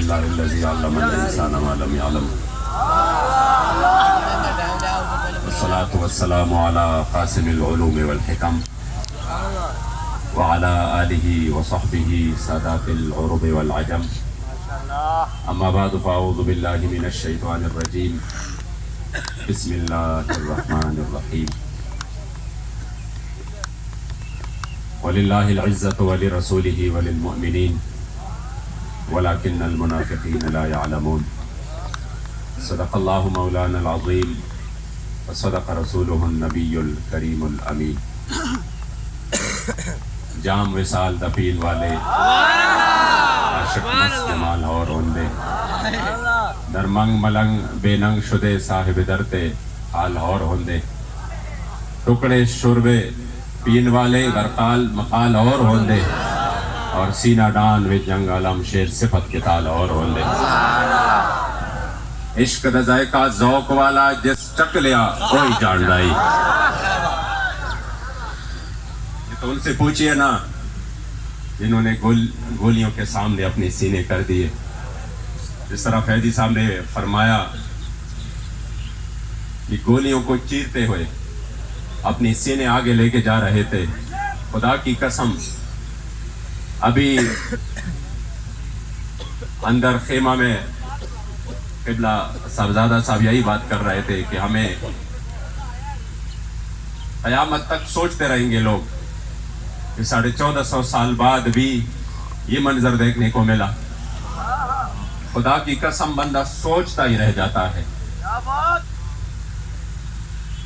للہ الذی علم الانسان ما لم یعلم والصلاة والسلام علی قاسم العلوم والحکم وعلى آلہ وصحبہ سادات العرب والعجم اما بعد فاعوذ باللہ من الشیطان الرجیم بسم اللہ الرحمن الرحیم وَلِلَّهِ الْعِزَّةُ وَلِرَسُولِهِ وَلِلْمُؤْمِنِينَ وَلَكِنَّ الْمُنَافِقِينَ لَا يَعْلَمُونَ صدق اللہ مولانا العظیم وصدق رسولہ النبی الکریم الامین جام وصال دفین والے عاشق مست جمال اور ہوندے درمنگ ملنگ بے ننگ شدے صاحب درتے حال اور ہوندے ٹکڑے شربے پین والے غرقال مقال اور ہوندے اور سینہ ڈان وچ جنگ علم شیر صفت کے تال اور ہوندے عشق دا ذائقہ ذوق والا جس چک لیا کوئی جان لائی یہ تو ان سے پوچھئے نا جنہوں نے گولیوں کے سامنے اپنے سینے کر دیے. جس طرح فیضی صاحب نے فرمایا کہ گولیوں کو چیرتے ہوئے اپنی سینے آگے لے کے جا رہے تھے. خدا کی قسم ابھی اندر خیمہ میں قبلہ صاحبزادہ صاحب یہی بات کر رہے تھے کہ ہمیں قیامت تک سوچتے رہیں گے لوگ کہ 1450 سال بعد بھی یہ منظر دیکھنے کو ملا. خدا کی قسم بندہ سوچتا ہی رہ جاتا ہے.